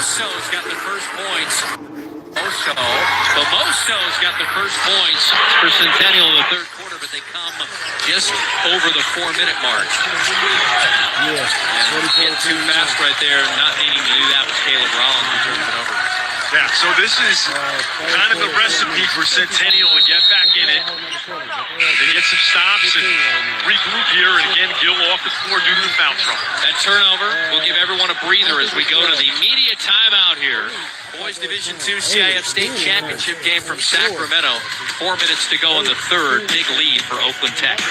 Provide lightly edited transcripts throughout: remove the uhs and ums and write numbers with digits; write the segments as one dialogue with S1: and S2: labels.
S1: Moso's got the first points. Moso's got the first points for Centennial in the third quarter, but they come just over the 4-minute mark.
S2: Yeah.
S1: Getting too fast right there, not needing to do that with Caleb Rollins who turns it over.
S3: Yeah, so this is kind of the recipe for Centennial to get back in it. They get some stops and regroup here, and again, Gill off the floor due to foul trouble.
S1: That turnover will give everyone a breather as we go to the media timeout here. Boys Division II CIF State Championship game from Sacramento. 4 minutes to go in the third. Big lead for Oakland Tech.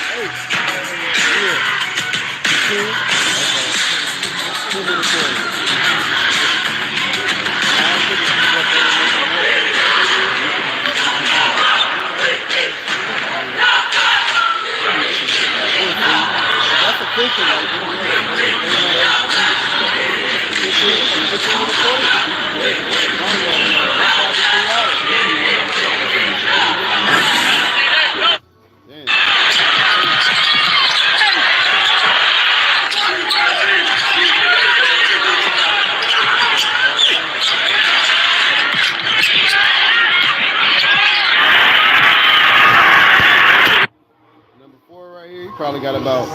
S2: Number 4 right here, he probably got about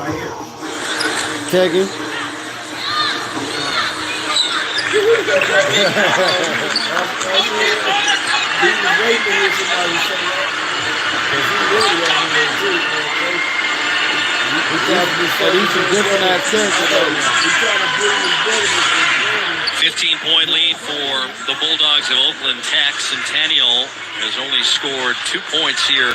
S2: tagging. But he's a different accent.
S1: 15-point lead for the Bulldogs of Oakland Tech. Centennial has only scored 2 points here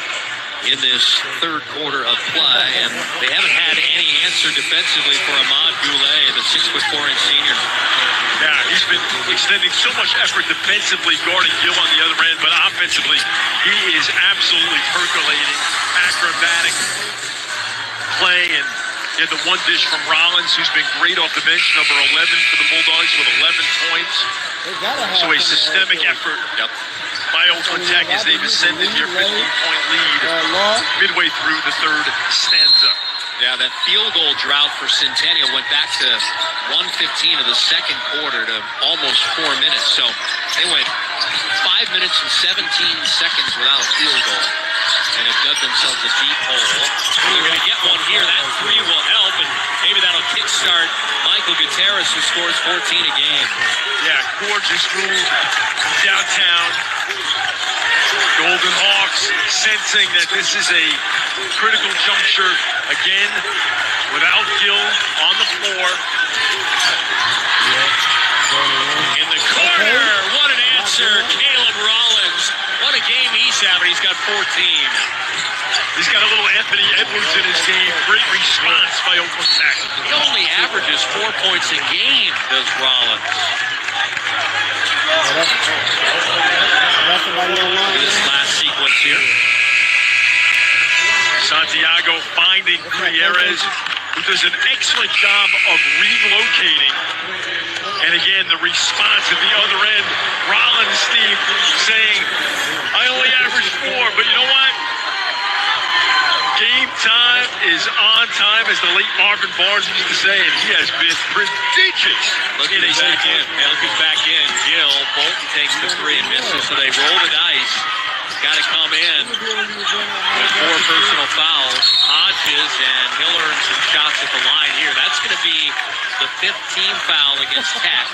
S1: in this third quarter of play, and they haven't had any answer defensively for Ahmad Goulet, the 6'4" senior.
S3: Yeah, he's been extending so much effort defensively, guarding Gill on the other end, but offensively, he is absolutely percolating, acrobatic play, and get the one dish from Rollins, who's been great off the bench, number 11 for the Bulldogs with 11 points. So a systemic effort by Oakland Tech as they've ascended here, 15-point lead midway through the third stanza.
S1: Yeah, that field goal drought for Centennial went back to 1:15 of the second quarter to almost 4 minutes. So they went 5 minutes and 17 seconds without a field goal and have dug themselves a deep hole. They're going to get one here. That three will help, and maybe that'll kickstart Michael Gutierrez, who scores 14 a game.
S3: Yeah, gorgeous move downtown. Golden Hawks sensing that this is a critical juncture. Again, without Gill on the floor. In the corner, what an answer, Caleb Rollins. What a game he's having. He's got 14. He's got a little Anthony Edwards in his game. Great response by Oakland Tech.
S1: He only averages 4 points a game, does Rollins. This last sequence here.
S3: Santiago finding Gutierrez, who does an excellent job of relocating. And again, the response at the other end, Rollins, Steve, saying, I only averaged 4, but you know what? Game time is on time, as the late Marvin Barnes used to say, and he has been prodigious.
S1: Look who's back in. And look who's back in. Gill, Bolton takes the 3 and misses, so they roll the dice. Got to come in with 4 personal fouls. Hodges, and he'll earn some shots at the line here. That's going to be the 5th team foul against Tech.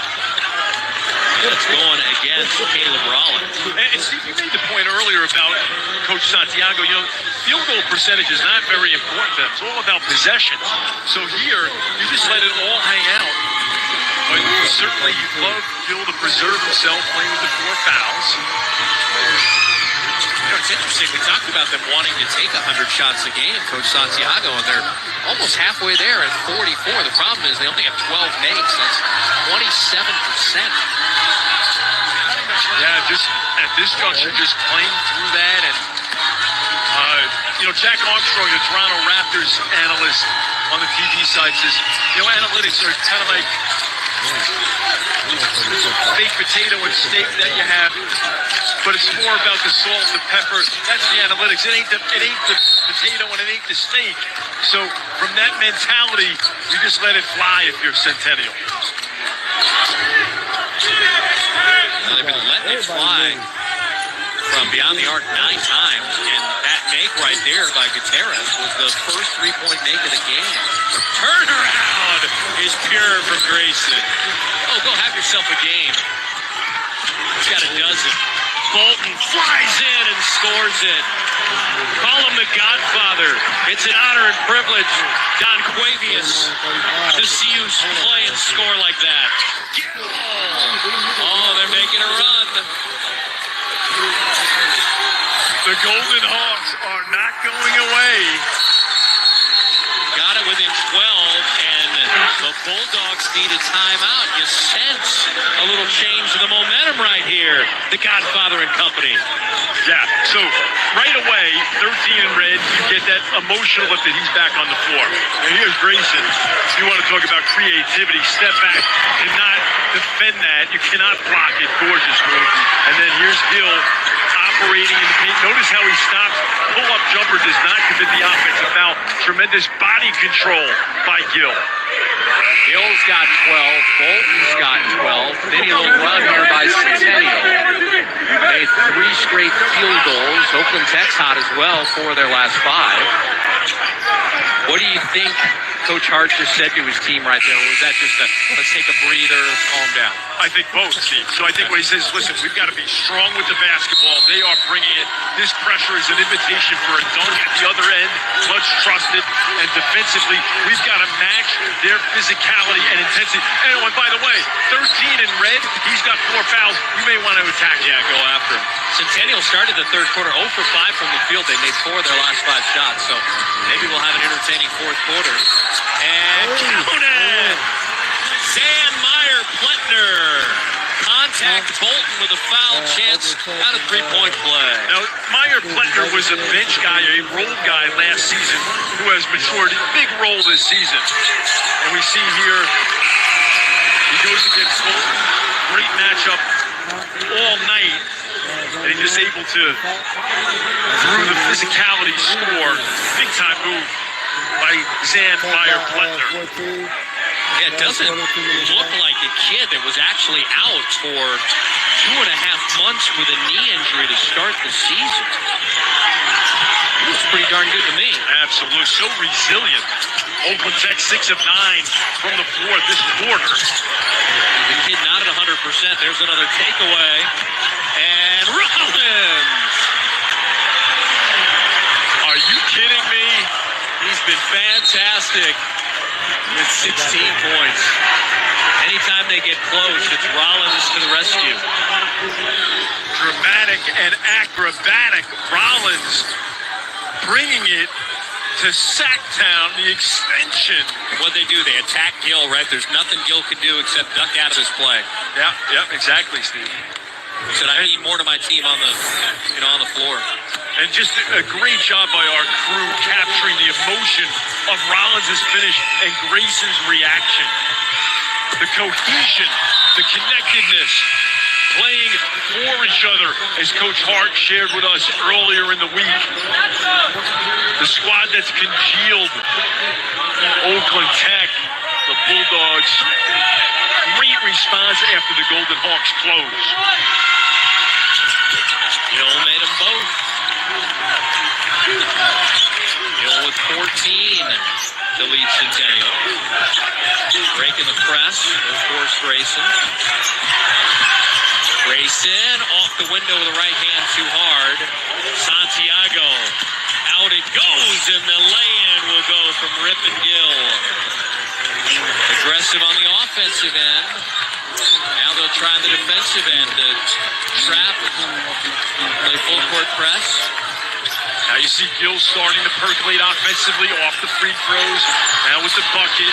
S1: That's going against Caleb Rollins.
S3: And Steve, you made the point earlier about Coach Santiago. You know, field goal percentage is not very important to them. It's all about possession. So here, you just let it all hang out. But certainly you'd love Gill to preserve himself playing with the 4 fouls.
S1: You know, it's interesting. We talked about them wanting to take 100 shots a game, Coach Santiago, and they're almost halfway there at 44. The problem is they only have 12 makes. That's 27%.
S3: Yeah, just at this juncture, just playing through that. And, you know, Jack Armstrong, the Toronto Raptors analyst on the TV side, says, you know, analytics are kind of like baked potato and steak that you have, but it's more about the salt, the pepper. That's the analytics. It ain't the potato and it ain't the steak. So from that mentality, you just let it fly if you're Centennial.
S1: they fly from beyond the arc 9 times, and that make right there by Gutierrez was the first 3-point make of the game. Turnaround is pure from Grayson. Oh, go have yourself a game. He's got a dozen. Bolton flies in and scores it. Call him the Godfather. It's an honor and privilege, Don Quavius, to see you play and score like that. Oh, they're making a run.
S3: The Golden Hawks are not going away.
S1: Got it within 12, and the Bulldogs need a timeout. You sense a little change in the momentum right here. The Godfather and company.
S3: Yeah, so right away, 13 in red, you get that emotional lift that he's back on the floor. And here's Grayson. You want to talk about creativity, step back, cannot defend that. You cannot block it. Gorgeous move. And then here's Gill operating in the paint. Notice how he stops. Pull-up jumper does not commit the offensive foul. Tremendous body control by Gill.
S1: Gill's got 12. Bolton's got 12. Then a little run here by Centennial. Made 3 straight field goals. Oakland Tech's hot as well for their last 5. What do you think Coach Hart just said to his team right there? Or was that just a, let's take a breather, calm down?
S3: I think both, Steve. So I think what he says, listen, we've got to be strong with the basketball. They are bringing it. This pressure is an invitation for a dunk at the other end. Let's trust it. And defensively, we've got to match their physicality and intensity. And by the way, 13 in red, he's got 4 fouls. You may want to attack.
S1: Yeah, go after him. Centennial started the third quarter 0 for 5 from the field. They made 4 of their last 5 shots. So maybe we'll have an entertaining fourth quarter. And count it! Dan Meyer-Pletner. Contact Bolton with a foul chance out of 3-point play.
S3: Now, Meyer-Pletner was a bench guy, a role guy last season who has matured. Big role this season. And we see here, he goes against Bolton. Great matchup all night. And he's just able to, through the physicality, score. Big time move by Zan Meyer-Pletner.
S1: Yeah, it doesn't look like a kid that was actually out for 2.5 months with a knee injury to start the season. It was pretty darn good to me.
S3: Absolutely. So resilient. Oakland Tech 6 of 9 from the floor this quarter.
S1: The kid not at 100%. There's another takeaway. And Rollins!
S3: Are you kidding me?
S1: He's been fantastic with 16 points. Anytime they get close, it's Rollins to the rescue.
S3: Dramatic and acrobatic. Rollins bringing it to Sacktown, the extension.
S1: What they do, they attack Gill, right? There's nothing Gill can do except duck out of his play.
S3: Yeah, exactly, Steve.
S1: He said, I need more to my team on the, on the floor.
S3: And just a great job by our crew capturing the emotion of Rollins' finish and Grayson's reaction. The cohesion, the connectedness, playing for each other, as Coach Hart shared with us earlier in the week. The squad that's congealed, Oakland Tech, the Bulldogs. Great response after the Golden Hawks close.
S1: Gill made them both. Gill with 14 to lead Centennial. Breaking the press, of course, Grayson. Grayson off the window with the right hand too hard. Santiago, out it goes, and the lay-in will go from Rip and Gill. Aggressive on the offensive end. Now they'll try the defensive end to trap and play full court press.
S3: Now you see Gill starting to percolate offensively off the free throws. Now with the bucket.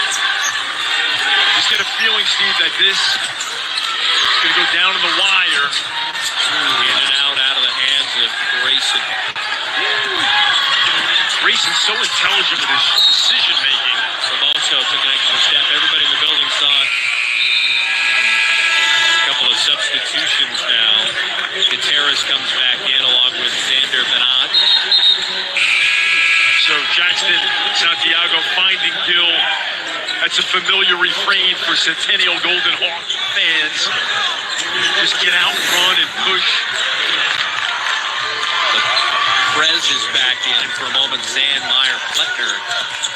S3: Just get a feeling, Steve, that this is going to go down to the wire.
S1: In and out of the hands of Grayson.
S3: Grayson's so intelligent with his decision-making.
S1: Samoso took an extra step. Everybody in the building saw it. A couple of substitutions now. Gutierrez comes back in along with Xander Benad.
S3: So Jackson Santiago finding Gill. That's a familiar refrain for Centennial Golden Hawk fans. just get out front and push.
S1: Prez is back in, and for a moment, Zan Meyer-Pletner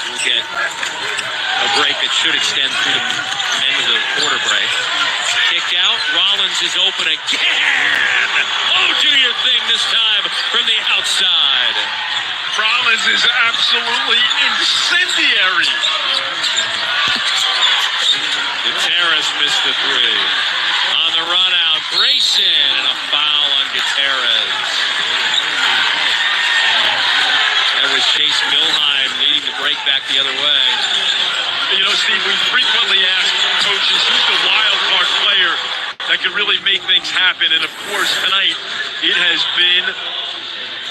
S1: will get a break that should extend through the end of the quarter break. Kick out, Rollins is open again. Oh, do your thing this time from the outside.
S3: Rollins is absolutely incendiary.
S1: Gutierrez missed the three. On the run out, Grayson, and a foul on Gutierrez. That was Chase Milheim leading the break back the other way.
S3: You know, Steve, we frequently ask coaches who's the wild card player that can really make things happen. And of course, tonight it has been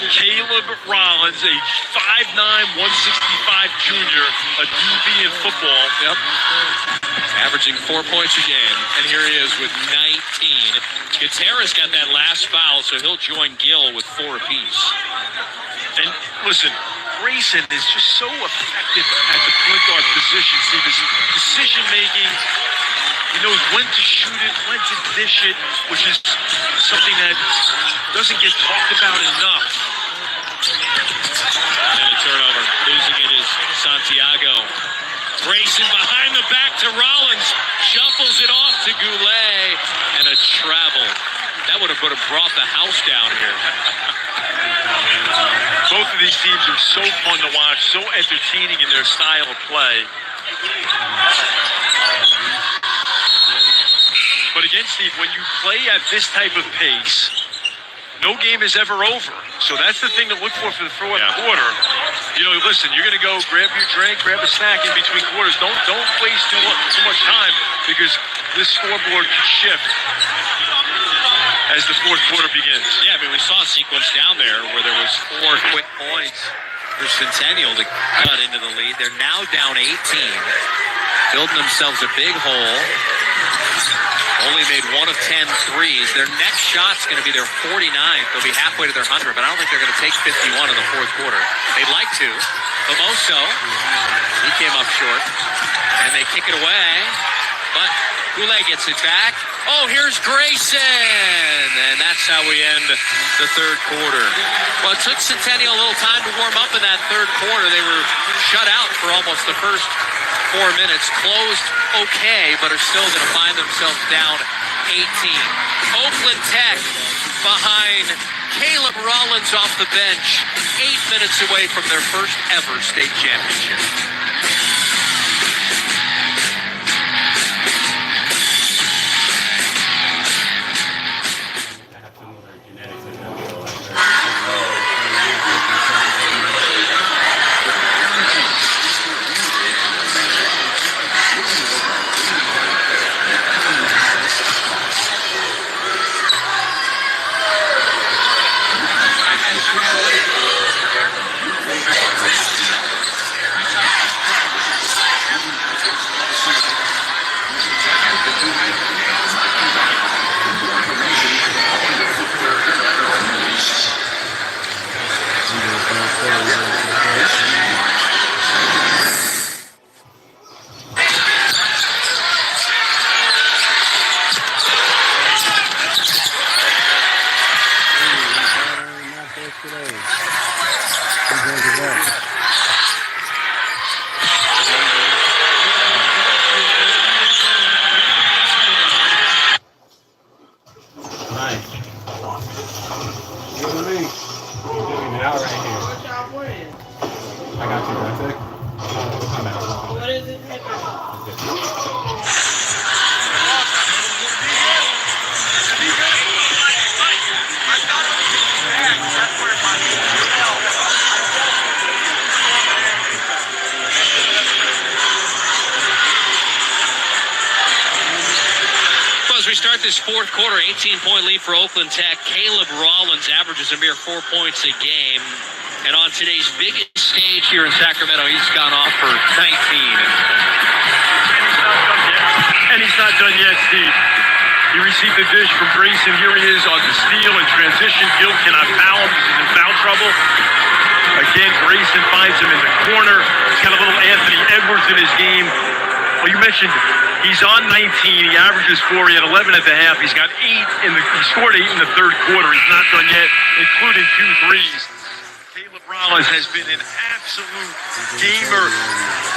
S3: Caleb Rollins, a 5'9", 165 junior, a DB in football.
S1: Yep. Averaging 4 points a game. And here he is with 19. Gutierrez got that last foul, so he'll join Gill with 4 apiece.
S3: And listen, Grayson is just so effective at the point guard position, Steve. His decision-making, he knows when to shoot it, when to dish it, which is something that doesn't get talked about enough.
S1: And a turnover. Losing it is Santiago. Grayson behind the back to Rollins. Shuffles it off to Goulet. And a travel. That would have brought the house down here.
S3: Both of these teams are so fun to watch, so entertaining in their style of play. But again, Steve, when you play at this type of pace, no game is ever over. So that's the thing to look for the fourth quarter. You know, listen, you're going to go grab your drink, grab a snack in between quarters. Don't waste too much time, because this scoreboard can shift as the fourth quarter begins.
S1: Yeah, I mean, we saw a sequence down there where there was 4 quick points for Centennial to cut into the lead. They're now down 18, building themselves a big hole. Only made 1 of 10 threes. Their next shot's going to be their 49th. They'll be halfway to their 100, but I don't think they're going to take 51 in the fourth quarter. They'd like to. Famoso, he came up short, and they kick it away, but Goulet gets it back. Oh, here's Grayson! And that's how we end the third quarter. Well, it took Centennial a little time to warm up in that third quarter. They were shut out for almost the first 4 minutes. Closed okay, but are still going to find themselves down 18. Oakland Tech behind Caleb Rollins off the bench. 8 minutes away from their first ever state championship. We start this fourth quarter, 18-point lead for Oakland Tech. Caleb Rollins averages a mere 4 points a game. And on today's biggest stage here in Sacramento, he's gone off for 19.
S3: And he's not done yet, Steve. He received the dish from Grayson. Here he is on the steal and transition. Gill cannot foul him. He's in foul trouble. Again, Grayson finds him in the corner. He's got a little Anthony Edwards in his game. Well, you mentioned He's on 19. He averages 4. He had 11 at the half. He's got 8 he scored 8 in the third quarter. He's not done yet, including 2 threes. Caleb Rollins has been an absolute gamer,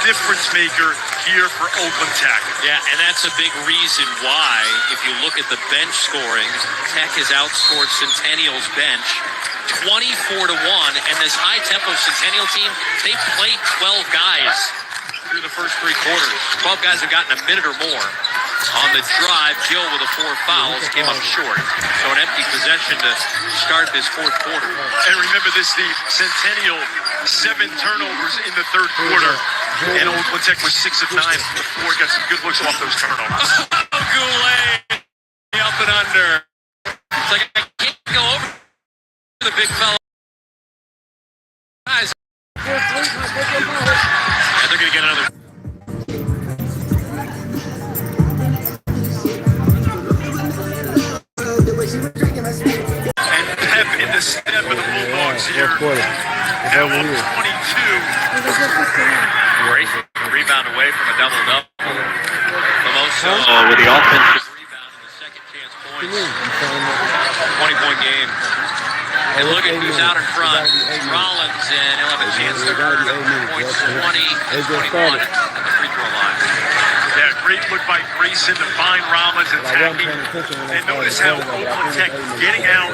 S3: difference maker here for Oakland Tech.
S1: Yeah, and that's a big reason why, if you look at the bench scoring, Tech has outscored Centennial's bench 24-1, and this high-tempo Centennial team, they played 12 guys through the first 3 quarters. 12 guys have gotten a minute or more. On the drive, Gill with the 4 fouls came up short. So an empty possession to start this fourth quarter.
S3: And remember this, Steve, Centennial, 7 turnovers in the third quarter. And Oakland Tech was 6 of 9 from the floor. Got some good looks off those turnovers.
S1: Goulet up and under. It's like I can't go over the big fella. Guys. And they're going to get another.
S3: And Pep in the step of the Bulldogs here. Now up 22.
S1: Great rebound away from a double-double. Lamoso with the offensive rebound and the second chance points. 20-point game. And look at who's out in front. Rollins, and he'll have a chance to earn points 20-21 at the free throw line.
S3: Yeah, great look by Grayson to find Rollins attacking. And notice how Oakland Tech getting out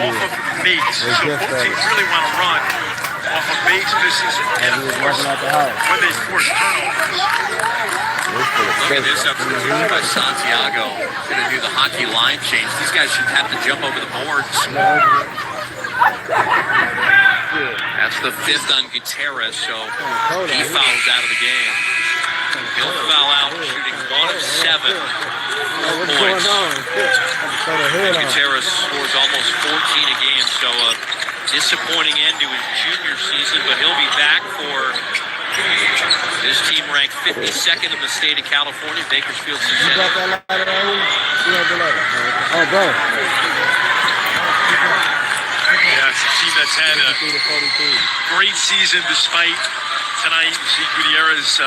S3: off of mates. So both teams really want to run off of mates. This is, and of course, when they force turnovers.
S1: Look at this up by Santiago. Going to do the hockey line change. These guys should have to jump over the boards. That's the 5th on Gutierrez, so he fouls out of the game. He'll foul out, shooting 1 of 7 points. And Gutierrez scores almost 14 a game, so a disappointing end to his junior season, but he'll be back for his team ranked 52nd in the state of California, Bakersfield, Centennial.
S3: Yeah, it's a team that's had a great season despite tonight. You see Gutierrez,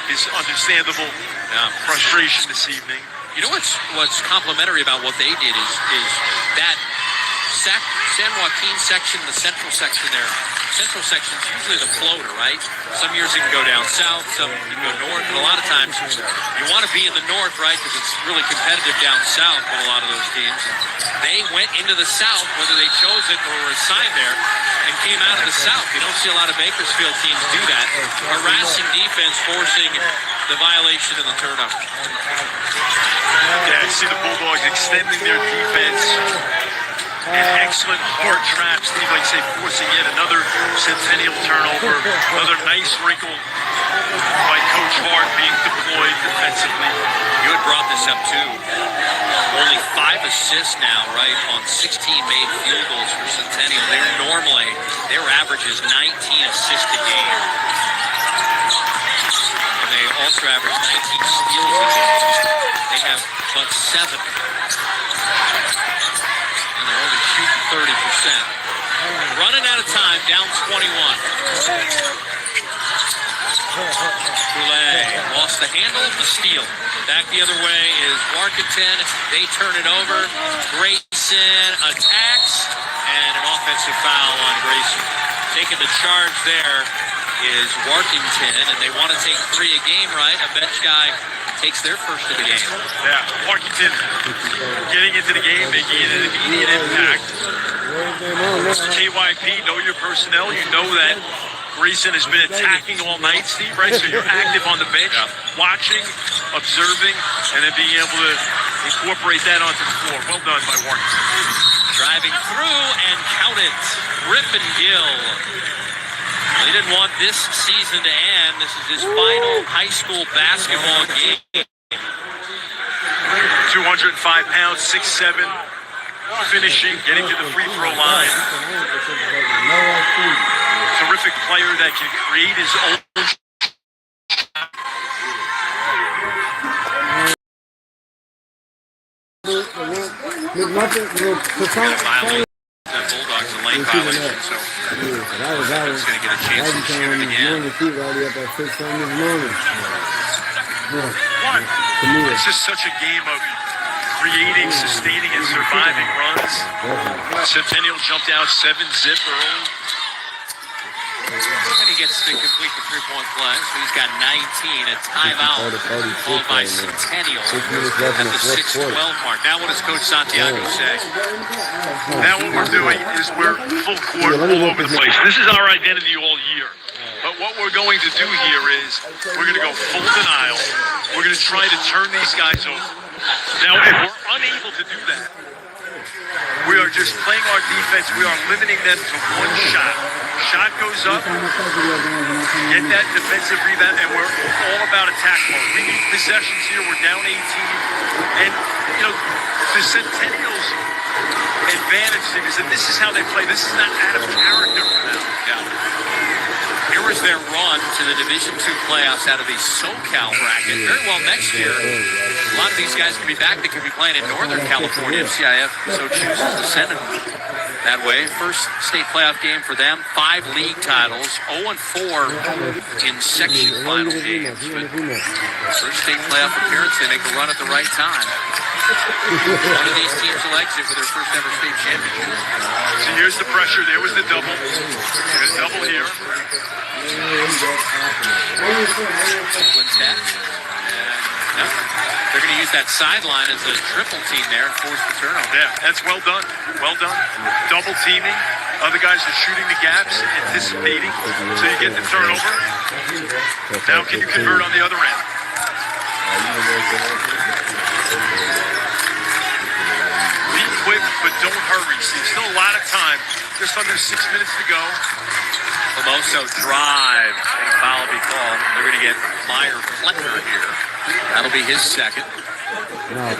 S3: his understandable frustration this evening.
S1: You know what's complimentary about what they did is that San Joaquin section, the central section there. Central section is usually the floater, right? Some years you can go down south, some you can go north, but a lot of times you want to be in the north, right? Because it's really competitive down south with a lot of those teams. They went into the south, whether they chose it or were assigned there, and came out of the south. You don't see a lot of Bakersfield teams do that. Harassing defense, forcing the violation and the turnover.
S3: Yeah, I see the Bulldogs extending their defense. And excellent hard trap, Steve, like say, forcing yet another Centennial turnover. Another nice wrinkle by Coach Hart being deployed defensively.
S1: You had brought this up too. Only 5 assists now, right, on 16 made field goals for Centennial. Their average is 19 assists a game. And they also average 19 steals a game. They have but 7. And they're only shooting 30%. Running out of time, down 21. Goulet lost the handle of the steal. Back the other way is Warkentin. They turn it over. Grayson attacks, and an offensive foul on Grayson. Taking the charge there is Warkentin, and they want to take 3 a game, right? A bench guy takes their first of the game.
S3: Yeah, Warkentin getting into the game, making an immediate impact. KYP, know your personnel. You know that Grayson has been attacking all night, Steve, right? So you're active on the bench, watching, observing, and then being able to incorporate that onto the floor. Well done by Warkentin.
S1: Driving through and count it. Griffin Gill. He didn't want this season to end. This is his final high school basketball game.
S3: 205 pounds, 6'7", finishing, getting to the free throw line. Terrific player that can create his own. Bulldogs a lane violation, so it's going to get a chance to shoot it again. One. It's just such a game of creating, sustaining, and surviving runs. Centennial jumped out 7-zip early.
S1: And he gets to complete the three-point play, so he's got 19. A timeout called by Centennial at the 6-12 mark. Now what does Coach Santiago say?
S3: Now what we're doing is we're full court all over the place. This is our identity all year. But what we're going to do here is we're going to go full denial. We're going to try to turn these guys over. Now, if we're unable to do that, we are just playing our defense. We are limiting them to one shot. Shot goes up, get that defensive rebound, and we're all about attack mode. We need possessions here. We're down 18. And, you know, the Centennials' advantage thing is that this is how they play. This is not out of character for them.
S1: Yeah. Here was their run to the Division II playoffs out of the SoCal bracket. Very well next year. A lot of these guys could be back. They could be playing in Northern California if CIF so chooses to send them that way. First state playoff game for them. 5 league titles. 0-4 in section final games. But first state playoff appearance, they make a run at the right time. One of these teams will exit with their first ever state championship.
S3: So here's the pressure. There was the double. There's a double here.
S1: Oakland Tech. No, they're going to use that sideline as a triple team there and force the turnover.
S3: Yeah, that's well done. Well done. Double teaming. Other guys are shooting the gaps, anticipating. So you get the turnover. Now can you convert on the other end? Be quick, but don't hurry. There's still a lot of time. Just under 6 minutes to go.
S1: Lamoso drive and a foul will be called. They're going to get Meyer Fletcher here. That'll be his second.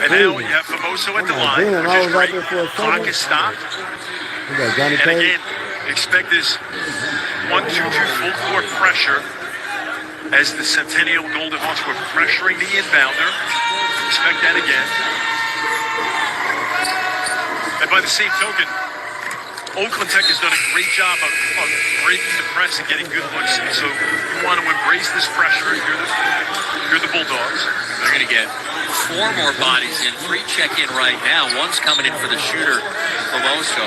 S3: And now you have Famoso at the line, which is great. Clock is stopped. And again, expect this 1-2-2 full court pressure as the Centennial Golden Hawks were pressuring the inbounder. Expect that again. And by the same token, Oakland Tech has done a great job of breaking the press and getting good looks. So you want to embrace this pressure. You're the Bulldogs.
S1: They're going to get 4 more bodies in. 3 check in right now. One's coming in for the shooter, Famoso.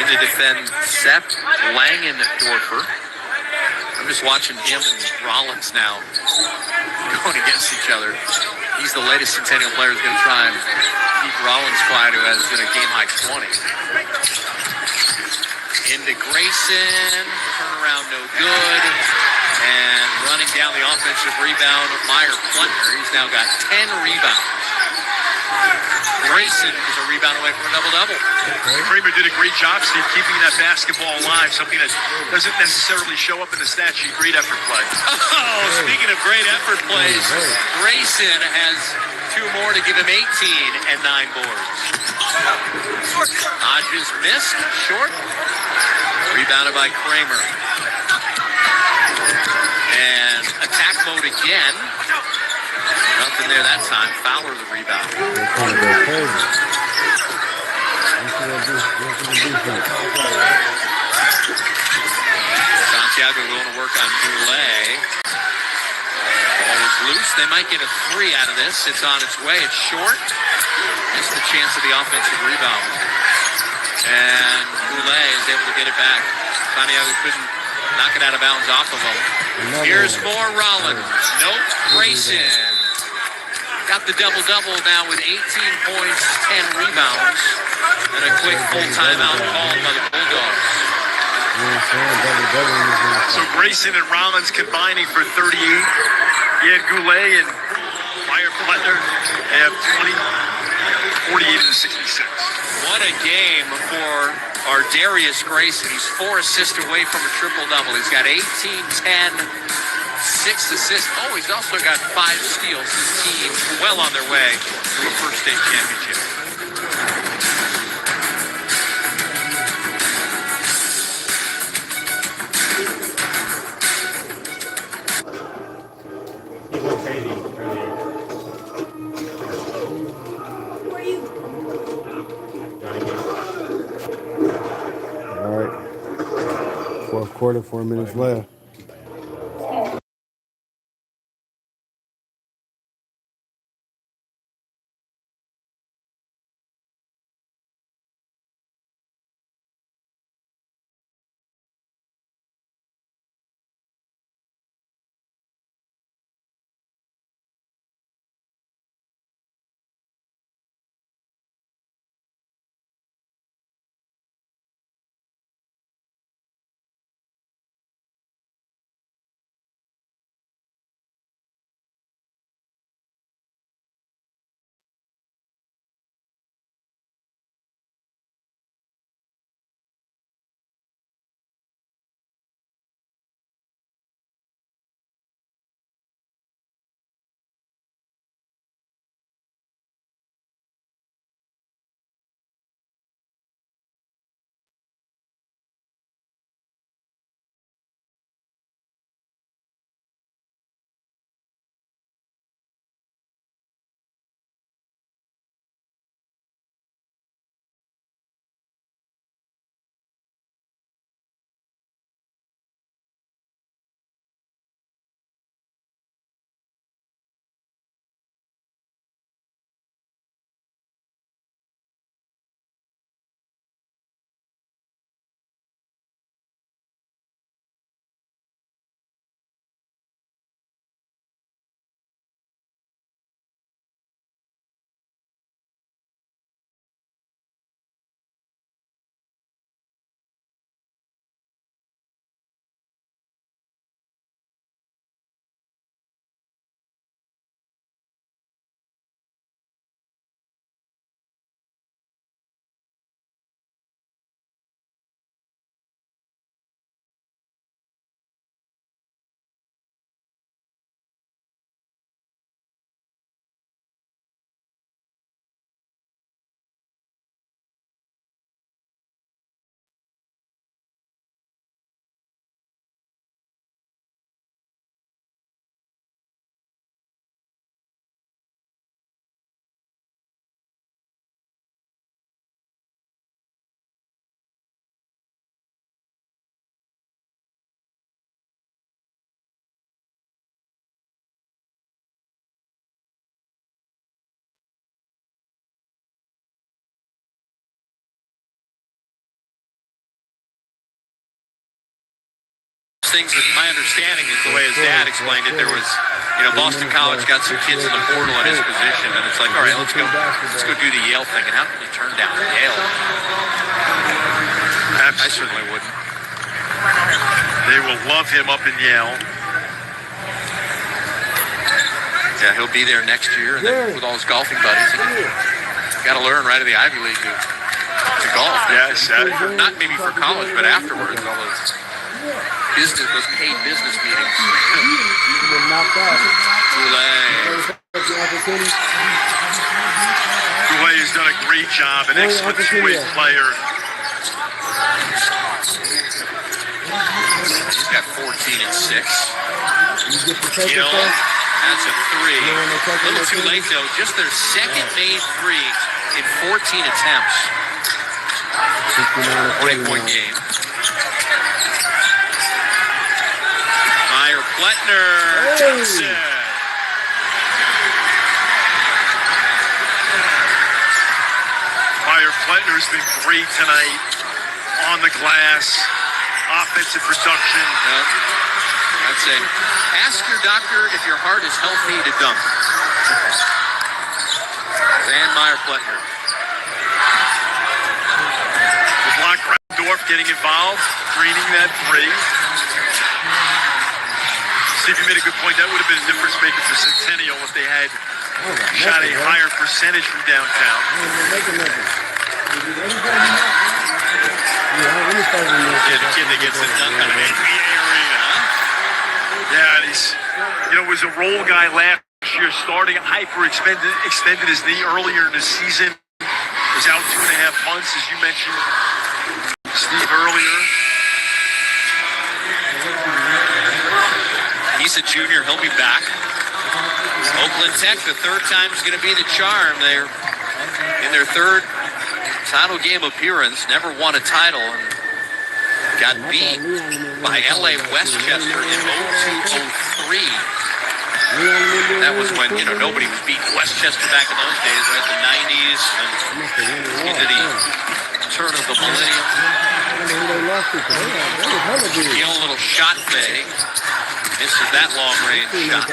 S1: To defend Seth Langendorfer. I'm just watching him and Rollins now going against each other. He's the latest Centennial player who's going to try and keep Rollins quiet, who has a game-high 20. Into Grayson, turnaround no good, and running down the offensive rebound, Meyer Plutner. He's now got 10 rebounds. Grayson is a rebound away from a double-double.
S3: Kramer did a great job, Steve, keeping that basketball alive, something that doesn't necessarily show up in the stat sheet. Great effort play.
S1: Oh, speaking of great effort plays, Grayson has 2 more to give him 18 and 9 boards. Hodges missed, short. Rebounded by Kramer. And attack mode again. Nothing there that time. Fowler the rebound. Santiago going to work on Goulet. Ball is loose. They might get a 3 out of this. It's on its way. It's short. Missed the chance of the offensive rebound. And Goulet is able to get it back. Santiago couldn't knock it out of bounds off of him. Here's more Rollins. Nope, Grayson. Got the double-double now with 18 points, 10 rebounds, and a quick full timeout called by the Bulldogs.
S3: So Grayson and Rollins combining for 38. You had Goulet and Meyer-Pletner have 20, 48 to 66.
S1: What a game for our Darius Grayson. He's 4 assists away from a triple-double. He's got 18, 10, 6 assists. Oh, he's also got 5 steals. His team well on their way to a first state championship.
S2: All right. Fourth quarter, 4 minutes left.
S1: Things that my understanding is the way his dad explained it. There was, Boston College got some kids in the portal at his position, and it's like, all right, let's go do the Yale thing. And how can you turn down Yale? I certainly wouldn't.
S3: They will love him up in Yale.
S1: Yeah, he'll be there next year, and then with all his golfing buddies, got to learn right in the Ivy League to golf.
S3: Yes,
S1: not maybe for college, but afterwards, all those paid business meetings.
S3: Goulet has done a great job, an excellent two-way player.
S1: He's got 14 and 6. That's a 3. A little too late, though. Just their second made 3 in 14 attempts. 20-point game. Meyer-Pletner. Johnson.
S3: Pletner's been great tonight on the glass. Offensive production.
S1: I'd say, ask your doctor if your heart is healthy to dunk. Van Meyer-Pletner.
S3: LeBlanc Grandorf getting involved, greening that three. Steve, you made a good point. That would have been a difference maker for Centennial if they had shot a higher percentage from downtown.
S1: Yeah, the kid that gets it done on an NBA arena.
S3: Yeah, he's, was a role guy last year, starting extended his knee earlier in the season. Was out 2.5 months, as you mentioned, Steve, earlier.
S1: He's a junior. He'll be back. Oakland Tech, the third time is going to be the charm. They're in their third title game appearance. Never won a title. And got beat by LA Westchester in 02-03. That was when, nobody was beating Westchester back in those days, right? The 90s and into the turn of the millennium. A little shot fake. Misses that long-range shot.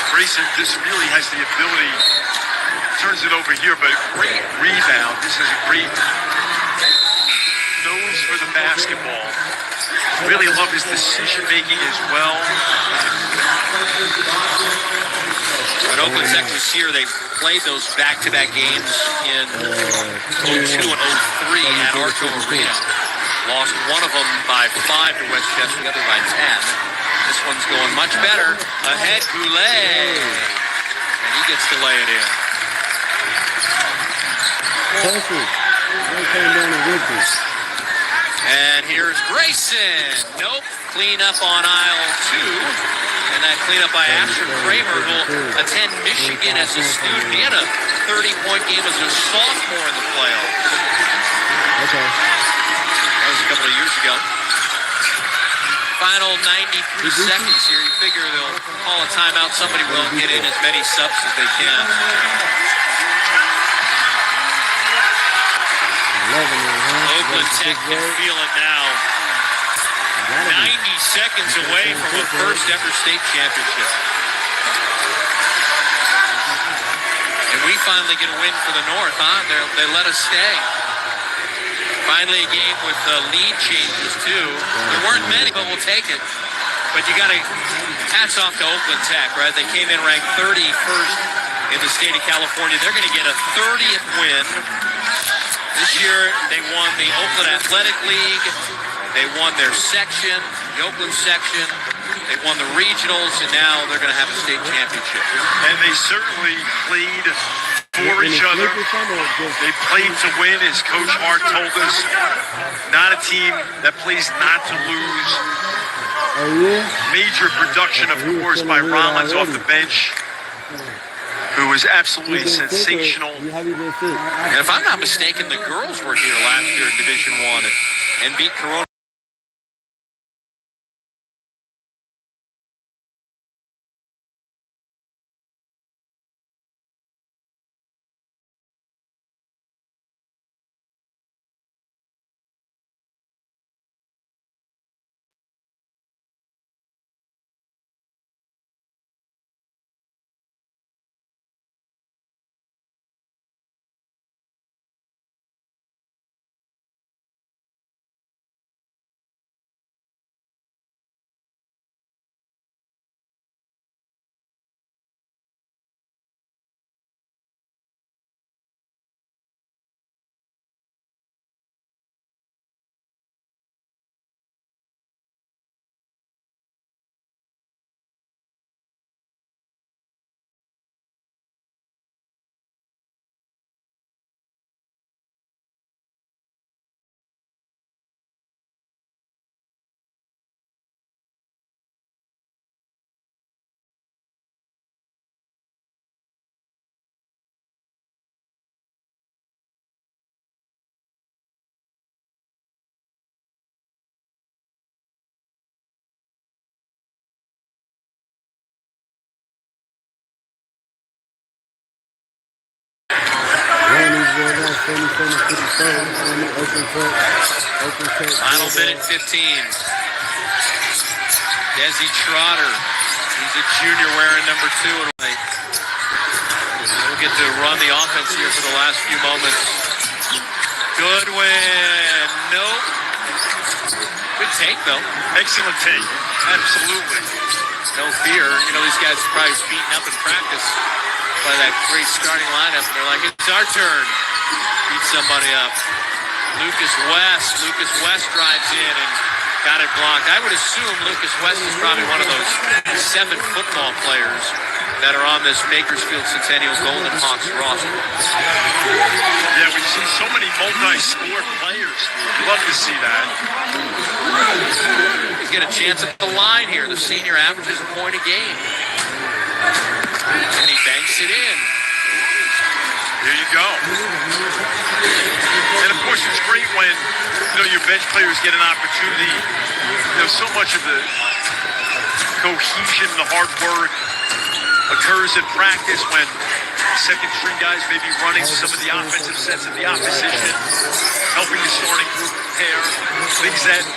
S3: Grayson just really has the ability, turns it over here, but a great rebound. This is a great nose for the basketball. Really love his decision-making as well.
S1: When Oakland Tech was here, they played those back-to-back games in 02 and 03 at Arco Arena. Lost one of them by 5 to Westchester, the other by 10. This one's going much better. Ahead, Goulet. And he gets to lay it in. And here's Grayson. Nope. Clean up on aisle 2. And that cleanup by Asher Kramer, who'll attend Michigan as a student. He had a 30-point game as a sophomore in the playoffs.
S2: Okay.
S1: That was a couple of years ago. Final 93 seconds here. You figure they'll call a timeout. Somebody will get in as many subs as they can. Oakland Tech can feel it now. 90 seconds away from a first ever state championship. And we finally get a win for the North, huh? They let us stay. Finally a game with lead changes too. There weren't many, but we'll take it. But you got to hats off to Oakland Tech, right? They came in ranked 31st in the state of California. They're going to get a 30th win. This year they won the Oakland Athletic League. They won their section, the Oakland section. They won the regionals, and now they're going to have a state championship.
S3: And they certainly played for each other. They played to win, as Coach Hart told us. Not a team that plays not to lose. Major production, of course, by Rollins off the bench, who was absolutely sensational.
S1: And if I'm not mistaken, the girls were here last year in Division I and beat Corona. Final minute 15. Desi Trotter. He's a junior wearing number 2 tonight. We'll get to run the offense here for the last few moments. Goodwin. Nope. Good take, though.
S3: Excellent take. Absolutely.
S1: No fear. You know, these guys are probably beaten up in practice by that great starting lineup. And they're like, it's our turn. Beat somebody up. Lucas West drives in and got it blocked. I would assume Lucas West is probably one of those 7 football players that are on this Bakersfield Centennial Golden Hawks roster.
S3: Yeah, we see so many multi-sport players. We'd love to see that.
S1: He's got a chance at the line here. The senior averages a point a game. And he banks it in.
S3: Here you go. And of course, it's great when your bench players get an opportunity. So much of the cohesion, the hard work occurs in practice when second string guys may be running some of the offensive sets of the opposition, helping the starting group prepare. Things that